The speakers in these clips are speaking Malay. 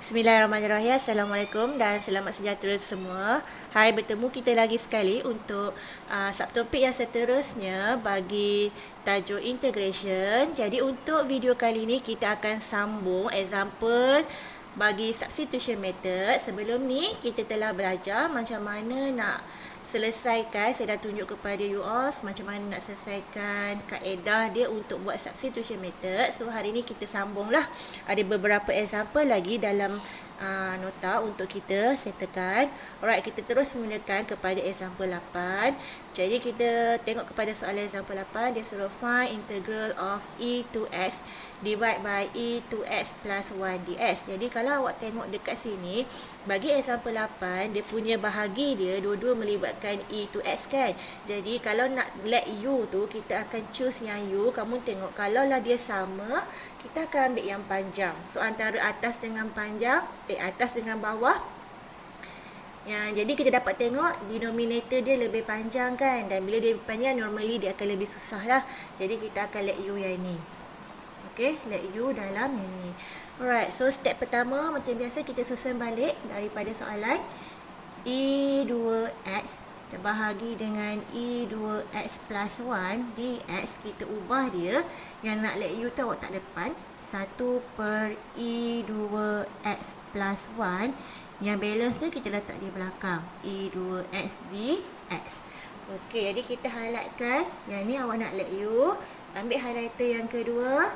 Bismillahirrahmanirrahim. Assalamualaikum dan selamat sejahtera semua. Hai, bertemu kita lagi sekali untuk subtopik yang seterusnya bagi tajuk integration. Jadi untuk video kali ini kita akan sambung example bagi substitution method. Sebelum ni kita telah belajar macam mana nak selesaikan, saya dah tunjuk kepada you all macam mana nak selesaikan kaedah dia untuk buat substitution method. So hari ni kita sambunglah. Ada beberapa example lagi dalam nota untuk kita settlekan. Alright, kita terus menggunakan kepada example 8. Jadi kita tengok kepada soalan example 8, dia suruh find integral of e to x divide by e to x plus 1 ds. Jadi kalau awak tengok dekat sini, bagi example 8, dia punya bahagi dia dua-dua melibatkan e to x kan. Jadi kalau nak let u tu, kita akan choose yang u. Kamu tengok, kalau lah dia sama, kita akan ambil yang panjang. So antara atas dengan panjang, atas dengan bawah. Jadi kita dapat tengok denominator dia lebih panjang kan. Dan bila dia lebih panjang, normally dia akan lebih susah lah. Jadi kita akan let u yang ni. Okay, let u dalam yang ni. Alright, so step pertama macam biasa kita susun balik daripada soalan. E2x terbahagi dengan E2x plus 1 dx. Kita ubah dia. Yang nak let u tu awak tak depan. 1 per E2x plus 1. Yang balance tu kita letak di belakang. E2x dx. Okey, jadi kita highlightkan. Yang ni awak nak let u. Ambil highlighter yang kedua.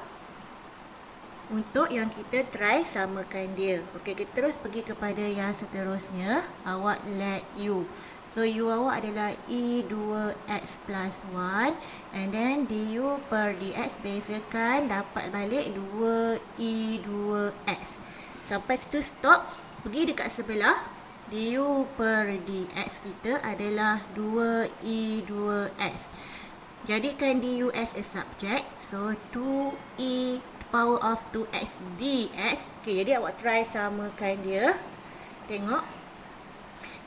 Untuk yang kita try samakan dia. Okey, kita terus pergi kepada yang seterusnya. Awak let u. So u awak adalah E2x plus 1. And then du per dx bezakan, dapat balik 2E2x. Sampai situ stop. Pergi dekat sebelah. Du per dx kita adalah 2E2x. Jadikan du as a subject. So 2E power of 2x dx. Okay, jadi awak try samakan dia. Tengok.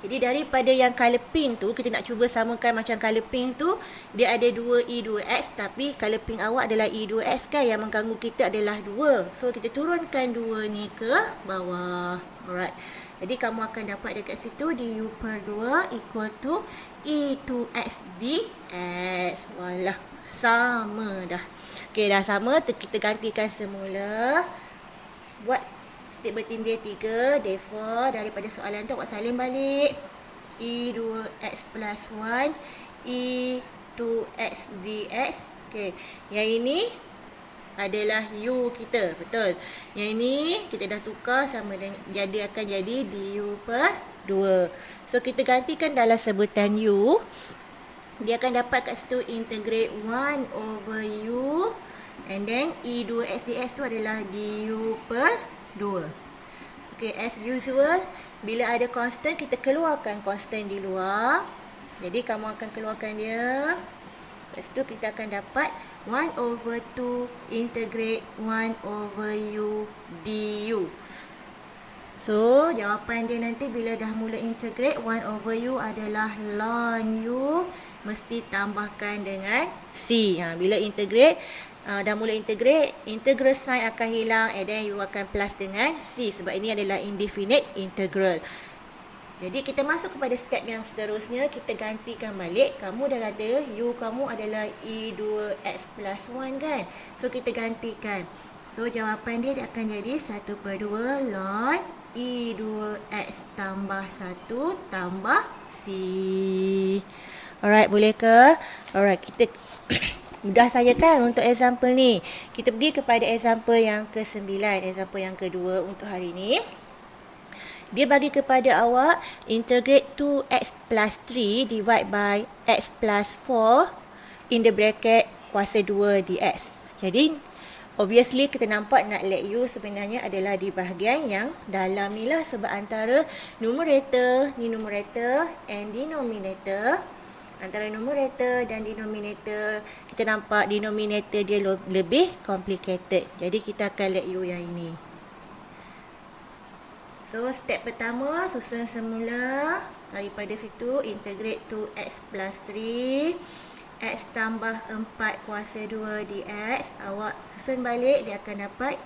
Jadi daripada yang colour pink tu, kita nak cuba samakan macam colour pink tu. Dia ada 2E2x. Tapi colour pink awak adalah E2x kan. Yang mengganggu kita adalah 2. So kita turunkan 2 ni ke bawah. Alright. Jadi kamu akan dapat dekat situ du per 2 equal to E2x dx. Walah, sama dah. Okey, dah sama. Kita gantikan semula. Buat step bertindir 3. Therefore, daripada soalan tu awak salin balik. E2x plus 1 E2x dx. Okey, yang ini adalah u kita. Betul. Yang ini kita dah tukar sama dengan, jadi akan jadi du per 2. So, kita gantikan dalam sebutan u. Dia akan dapat kat situ integrate 1 over u. And then E2x dx tu adalah du per 2. Okay, as usual, bila ada constant, kita keluarkan constant di luar. Jadi, kamu akan keluarkan dia. Kat situ kita akan dapat 1 over 2 integrate 1 over u du. So, jawapan dia nanti bila dah mula integrate 1 over u adalah ln u. Mesti tambahkan dengan c. Bila integrate, dah mula integrate, integral sign akan hilang and then you akan plus dengan c. Sebab ini adalah indefinite integral. Jadi kita masuk kepada step yang seterusnya. Kita gantikan balik. Kamu dah ada u kamu adalah E2x plus 1 kan. So kita gantikan. So jawapan dia akan jadi 1 per 2 ln E2x tambah 1 tambah c. Alright, boleh ke? Alright, kita mudah saja kan untuk example ni. Kita pergi kepada example yang ke-9, example yang kedua untuk hari ni. Dia bagi kepada awak integrate 2x plus 3 divide by x plus 4 in the bracket kuasa 2 dx. Jadi, obviously kita nampak nak let u sebenarnya adalah di bahagian yang dalam ni lah. Sebab antara numerator, ni numerator and denominator. Antara numerator dan denominator, kita nampak denominator dia lebih complicated. Jadi kita akan let u yang ini. So step pertama, susun semula. Daripada situ integrate 2x plus 3 x tambah 4 kuasa 2 dx. Awak susun balik, dia akan dapat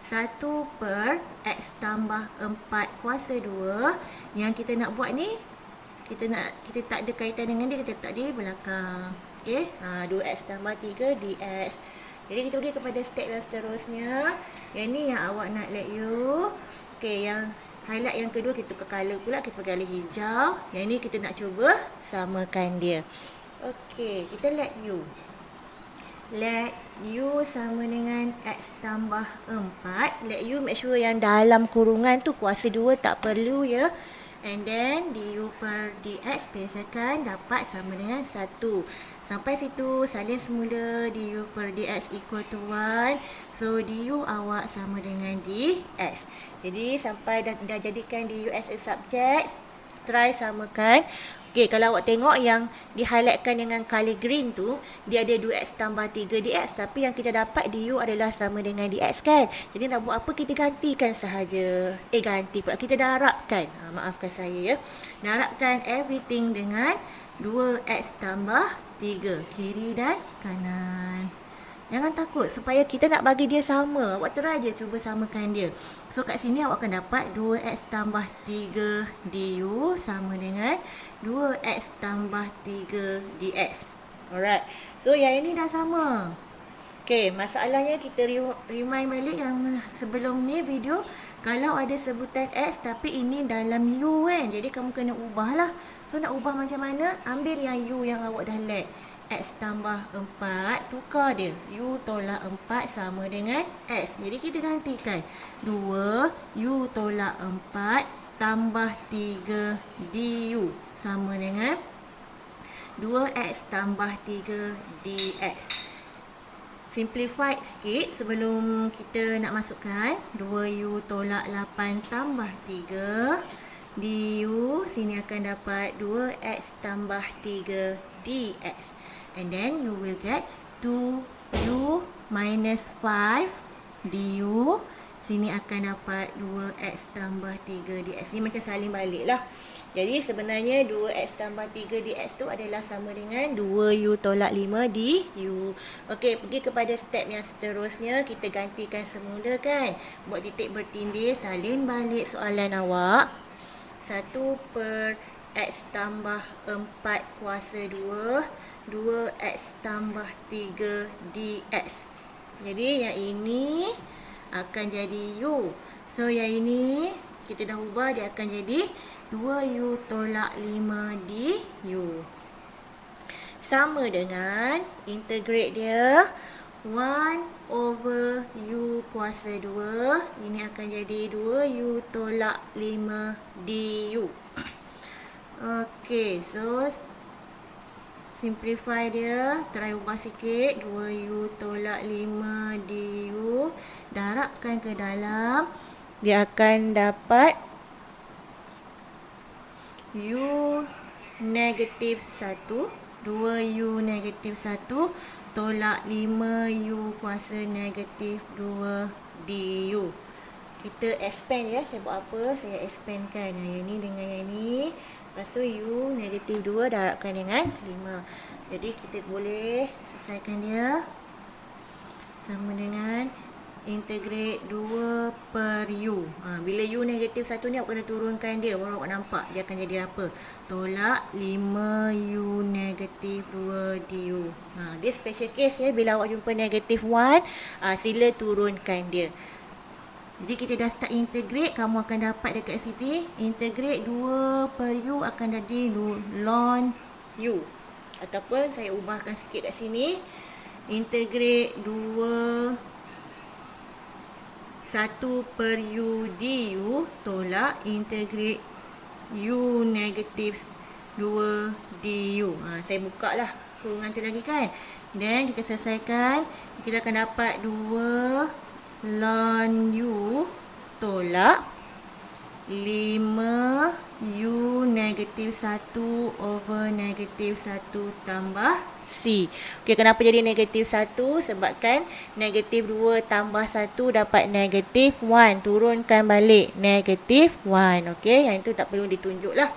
1 per X tambah 4 kuasa 2. Yang kita nak buat ni, kita tak ada kaitan dengan dia, kita letak di belakang. Okey, 2x tambah 3 dx. Jadi kita pergi kepada step yang seterusnya. Yang ni yang awak nak let you. Okey, yang highlight yang kedua kita tukar color pula, kita pergi color hijau. Yang ni kita nak cuba samakan dia. Okey, kita let you. Let u sama dengan x tambah 4. Let u make sure yang dalam kurungan tu kuasa 2 tak perlu ya. And then du per dx biasakan dapat sama dengan 1. Sampai situ salin semula du per dx equal to 1. So du awak sama dengan dx. Jadi sampai dah jadikan du as a subject, try samakan. Okey, kalau awak tengok yang di-highlightkan dengan color green tu, dia ada 2x tambah 3 dx. Tapi yang kita dapat du adalah sama dengan dx kan. Jadi nak buat apa? Kita gantikan sahaja. Ganti pula. Kita darabkan. Maafkan saya ya. Darabkan everything dengan 2x tambah 3. Kiri dan kanan. Jangan takut supaya kita nak bagi dia sama. Awak try je cuba samakan dia. So kat sini awak akan dapat 2x tambah 3 du sama dengan 2x tambah 3 dx. Alright. So yang ini dah sama. Okay, masalahnya kita remind balik yang sebelum ni video. Kalau ada sebutan x tapi ini dalam u kan. Jadi kamu kena ubah lah. So nak ubah macam mana? Ambil yang u yang awak dah let. X tambah 4, tukar dia. U tolak 4 sama dengan X. Jadi kita gantikan. 2, U tolak 4 tambah 3 du. Sama dengan 2X tambah 3 dx. Simplified sikit sebelum kita nak masukkan. 2U tolak 8 tambah 3 du. Sini akan dapat 2X tambah 3 dx. And then you will get 2u minus 5 du. Sini akan dapat 2x tambah 3 dx. Ni macam salin balik lah. Jadi sebenarnya 2x tambah 3 dx tu adalah sama dengan 2u tolak 5 du. Okey, pergi kepada step yang seterusnya. Kita gantikan semula kan. Buat titik bertindih, salin balik soalan awak. 1 per x tambah 4 kuasa 2. 2x tambah 3 dx. Jadi yang ini akan jadi u. So yang ini kita dah ubah, dia akan jadi 2u tolak 5 du. Sama dengan integrate dia 1 over u kuasa 2. Ini akan jadi 2u tolak 5 du. Okay, so simplify dia, try ubah sikit. 2u tolak 5 du, darabkan ke dalam, dia akan dapat u negatif 1. 2u negatif 1 tolak 5u kuasa negatif 2 du. Kita expand ya. Saya buat apa? Saya expandkan yang ini dengan yang ini. Lepas tu u negatif 2 darabkan dengan 5. Jadi kita boleh selesaikan dia. Sama dengan integrate 2 per u. Bila u negatif 1 ni awak kena turunkan dia. Baru awak nampak dia akan jadi apa. Tolak 5u negatif 2 du. Dia special case ya. Bila awak jumpa negatif 1, sila turunkan dia. Jadi kita dah start integrate, kamu akan dapat dekat sini integrate 2 per u akan jadi ln u. Ataupun saya ubahkan sikit kat sini. Integrate 2 1 per u du tolak integrate u negatif 2 du. Saya buka lah kurungan tu lagi kan. Dan kita selesaikan. Kita akan dapat 2 ln u tolak 5u negatif 1 over negatif 1 tambah c. Okey, kenapa jadi negatif 1? Sebabkan negatif 2 tambah 1 dapat negatif 1. Turunkan balik negatif 1. Okey, yang itu tak perlu ditunjuk lah.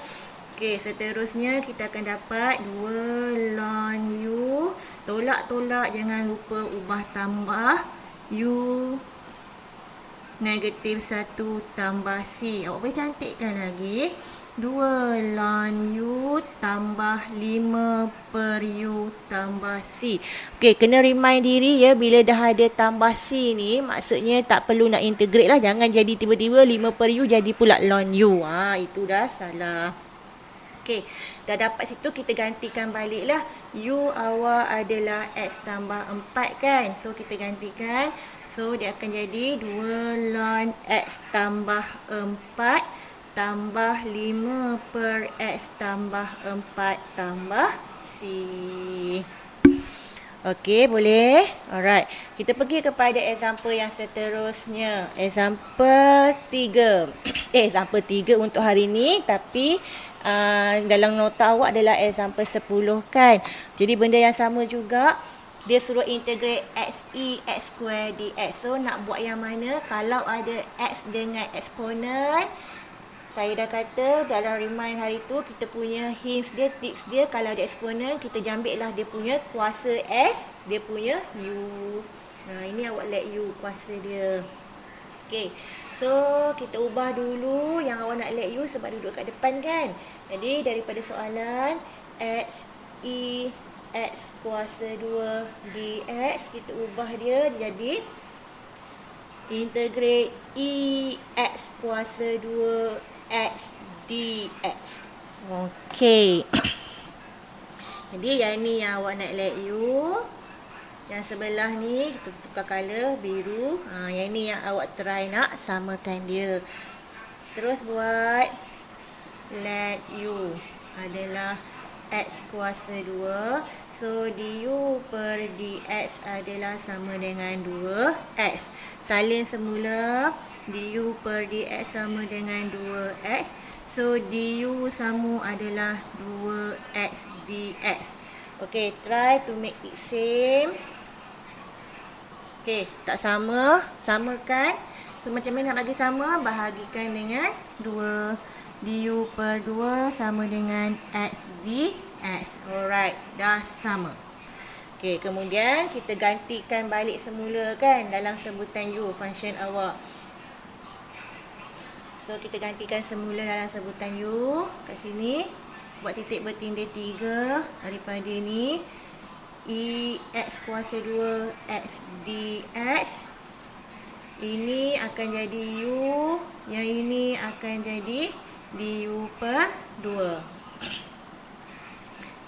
Okey, seterusnya kita akan dapat 2 ln u. Tolak-tolak, jangan lupa ubah tambah u negatif 1 tambah C. Awak boleh cantikkan lagi. 2 ln U tambah 5 per U tambah C. Okey, kena remind diri ya, bila dah ada tambah C ni, maksudnya tak perlu nak integrate lah. Jangan jadi tiba-tiba 5 per U jadi pula ln U. Itu dah salah. Okey, dah dapat situ, kita gantikan balik lah. U awak adalah X tambah 4 kan. So, kita gantikan. So, dia akan jadi 2 ln X tambah 4 tambah 5 per X tambah 4 tambah C. Okey, boleh? Alright. Kita pergi kepada example yang seterusnya. Example 3. Example 3 untuk hari ni. Tapi dalam nota awak adalah example 10 kan. Jadi benda yang sama juga. Dia suruh integrate XE X square dx. So nak buat yang mana? Kalau ada X dengan eksponen, saya dah kata dalam remind hari tu, kita punya hints dia, tips dia, kalau ada eksponen, kita jambil lah dia punya kuasa S, dia punya U. Ini awak let U kuasa dia. Okay, so kita ubah dulu yang awak nak let U sebab duduk kat depan kan. Jadi daripada soalan X, E, X kuasa 2 dx, kita ubah dia jadi integrate E, X kuasa 2 X dx. Okey. Jadi yang ni yang awak nak let U. Yang sebelah ni kita tukar color biru. Yang ni yang awak try nak samakan dia. Terus buat let U adalah X kuasa 2. So du per dx adalah sama dengan 2x. Salin semula. Du per dx sama dengan 2x. So du sama adalah 2x dx. Okay, try to make it same. Okay, tak sama. Samakan. So macam mana nak bagi sama? Bahagikan dengan 2. Du per 2 sama dengan X dx. Alright, dah sama. Okay, kemudian kita gantikan balik semula kan dalam sebutan U, function awak. So, kita gantikan semula dalam sebutan U. Kat sini, buat titik bertindih 3 daripada ni. E X kuasa 2 X dx. Ini akan jadi U. Yang ini akan jadi du per 2.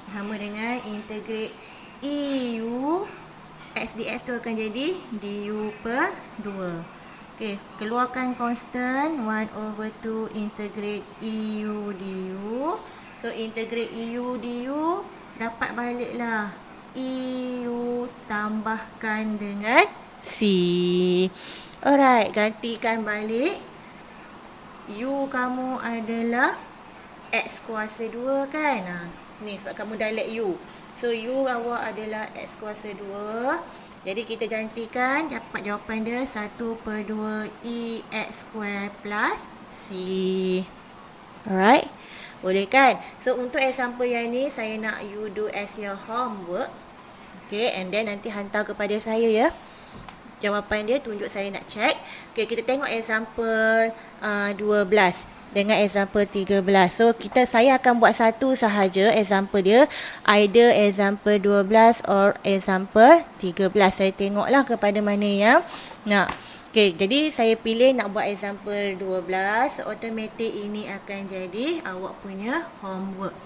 Sama dengan integrate EU. X dx tu akan jadi du per 2. Okey, keluarkan constant 1/2 integrate EU du. So, integrate EU du, dapat baliklah EU tambahkan dengan C. Alright, gantikan balik. U kamu adalah X kuasa 2 kan. Ni sebab kamu dah let U. So, U awak adalah X kuasa 2. Jadi, kita gantikan. Dapat jawapan dia 1/2 E X square plus C. Alright. Boleh kan? So, untuk example yang ni, saya nak you do as your homework. Okay, and then nanti hantar kepada saya ya. Jawapan dia, tunjuk saya nak check. Okay, kita tengok example 12 dengan example 13. So, saya akan buat satu sahaja example dia. Either example 12 or example 13. Saya tengoklah kepada mana yang nak. Okay, jadi saya pilih nak buat example 12. So, automatic ini akan jadi awak punya homework.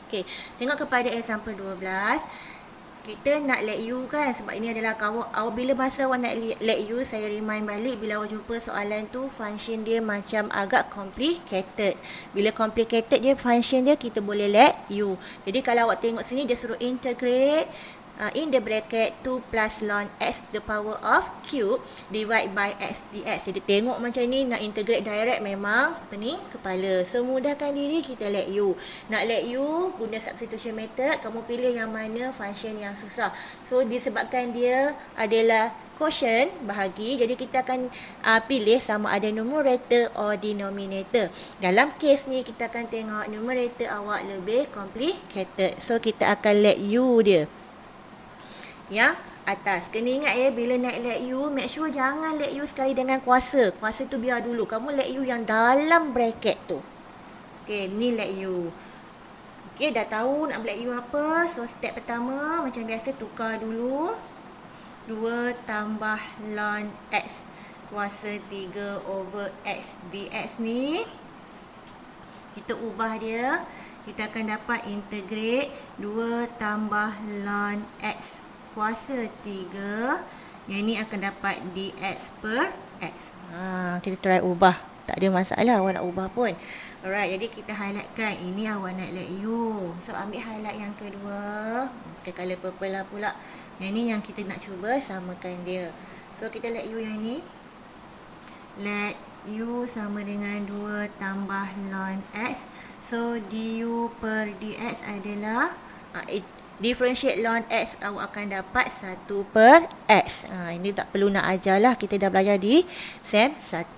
Okay, tengok kepada example 12. Kita nak let you kan, sebab ini adalah awak bila masa awak nak let you, saya remind balik bila awak jumpa soalan tu function dia macam agak complicated. Bila complicated dia function dia, kita boleh let you. Jadi kalau awak tengok sini dia suruh integrate in the bracket 2 plus ln x the power of cube divide by x dx. Jadi tengok macam ni, nak integrate direct memang pening kepala. So mudahkan diri, kita let you. Nak let you guna substitution method, kamu pilih yang mana function yang susah. So disebabkan dia adalah quotient, bahagi, jadi kita akan pilih sama ada numerator or denominator. Dalam case ni kita akan tengok numerator awak lebih complicated. So kita akan let you dia. yang atas. Kena ingat ya, bila nak let U, make sure jangan let U sekali dengan kuasa. Kuasa tu biar dulu. Kamu let U yang dalam bracket tu. Okay, ni let U. Okay, dah tahu nak let U apa. So, step pertama, macam biasa tukar dulu. 2 tambah ln X kuasa 3 over X dx ni. Kita ubah dia. Kita akan dapat integrate 2 tambah ln X kuasa 3. Yang ni akan dapat dx per X. Kita try ubah. Tak ada masalah awak nak ubah pun. Alright, jadi kita highlightkan. Ini awak nak let U. So, ambil highlight yang kedua. Kita color purple lah pula. Yang ni yang kita nak cuba samakan dia. So, kita let U yang ni. Let U sama dengan 2 tambah ln X. So, du per dx adalah differentiate ln X, awak akan dapat 1 per X. Ini tak perlu nak ajar lah. Kita dah belajar di SEM 1.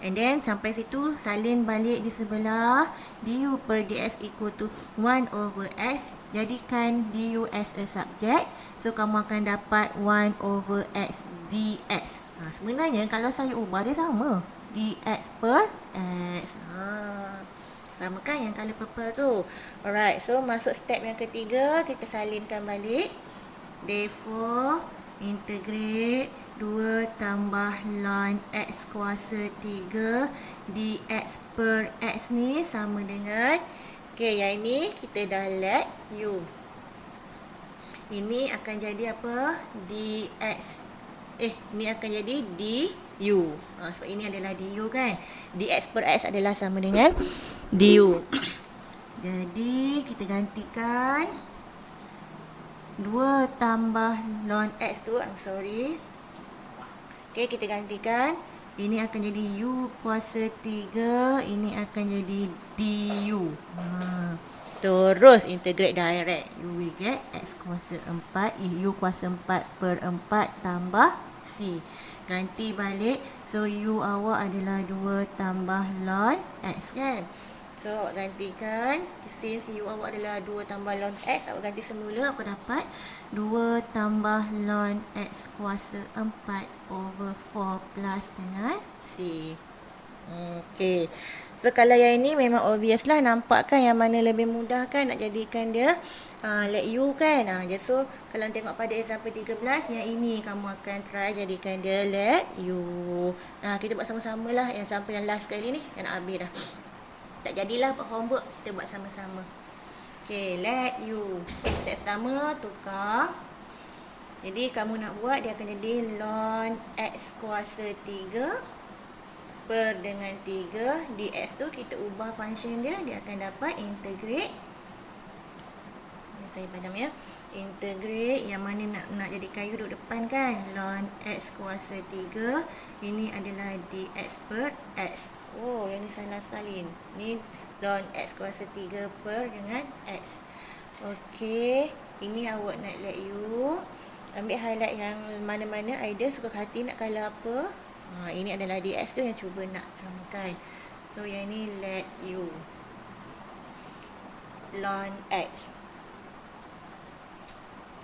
And then, sampai situ, salin balik di sebelah. Du per dx equal to 1 over X. Jadikan du as a subject. So, kamu akan dapat 1 over X dx. Sebenarnya, kalau saya ubah, dia sama. Dx per X. Sama kan yang color purple tu. Alright, so masuk step yang ketiga. Kita salinkan balik. Therefore, integrate 2 tambah ln X kuasa 3 dx per X ni sama dengan, okay, yang ini kita dah let U. Ini akan jadi apa? Dx. Ini akan jadi du. Sebab ini adalah du kan. Dx per X adalah sama dengan du. Jadi, kita gantikan 2 tambah ln X tu. Okay, kita gantikan. Ini akan jadi U kuasa 3. Ini akan jadi du. Terus integrate direct. We get X kuasa 4. U kuasa 4 per 4 tambah C. Ganti balik. So, U awak adalah 2 tambah ln X kan. So, awak gantikan. Since U awak adalah 2 tambah ln X, awak ganti semula. Awak dapat 2 tambah ln X kuasa 4 over 4 plus dengan C. Okay. So, kalau yang ini memang obvious lah. Nampak kan yang mana lebih mudah kan nak jadikan dia let U kan. So, kalau tengok pada example 13, yang ini kamu akan try jadikan dia let U. Kita buat sama-sama lah. Yang sampai yang last kali ni, yang nak habis dah. Tak jadilah buat homework, kita buat sama-sama. Okay, let U. Step pertama, tukar. Jadi, kamu nak buat, dia akan jadi ln X kuasa 3 per dengan 3 dx tu kita ubah function dia, dia akan dapat integrate. Saya padam ya. Integrate yang mana nak jadi kayu duduk depan kan. Ln X kuasa 3. Ini adalah dx per X. Oh, yang ni salah salin. Ni ln X kuasa 3 per dengan X. Okey, ini awak nak let U. Ambil highlight yang mana-mana, either suka hati nak color apa. Ini adalah dx tu yang cuba nak samakan. So, yang ni let U. Ln X.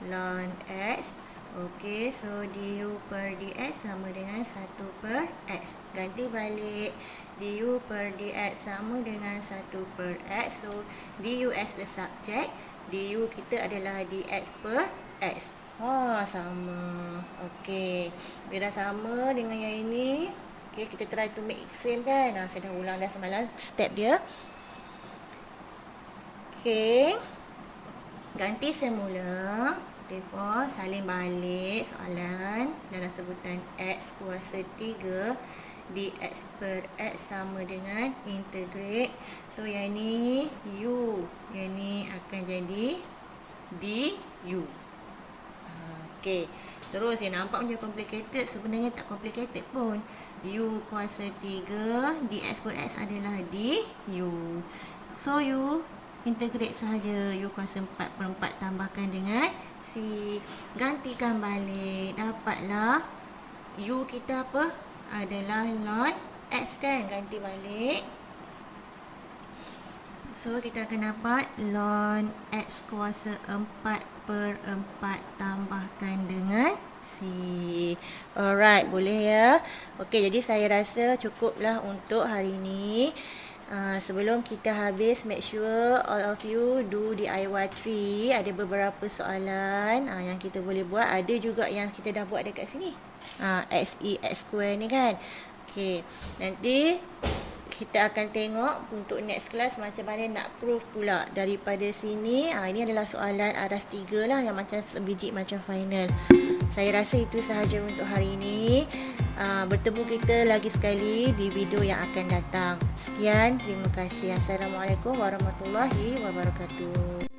Ln X. Okey, so du per dx sama dengan 1 per X. Ganti balik. Du per dx sama dengan 1 per X. So, du as the subject. Du kita adalah dx per X. Sama. Okey. Bila dah sama dengan yang ini. Okey, kita try to make it same kan. Saya dah ulang dah semalam step dia. Okey. Ganti semula. Therefore, salin balik soalan. Dalam sebutan X kuasa 3. Dx per X sama dengan integrate. So, yang ni U. Yang ni akan jadi du. Okey. Terus yang nampak macam complicated, sebenarnya tak complicated pun. U kuasa 3, dx per X adalah du. So, U integrate sahaja. U kuasa 4 per 4 tambahkan dengan C. Gantikan balik. Dapatlah U kita apa? Adalah ln X kan. Ganti balik. So, kita akan dapat ln X kuasa 4 per 4 tambahkan Alright, boleh ya. Okey, jadi saya rasa cukuplah untuk hari ini. Sebelum kita habis, make sure all of you do DIY tree. Ada beberapa soalan yang kita boleh buat. Ada juga yang kita dah buat dekat sini. X square ni kan. Okey, nanti kita akan tengok untuk next class macam mana nak proof pula daripada sini. Ini adalah soalan aras 3 lah yang macam sebiji macam final. Saya rasa itu sahaja untuk hari ini. Bertemu kita lagi sekali di video yang akan datang. Sekian, terima kasih. Assalamualaikum warahmatullahi wabarakatuh.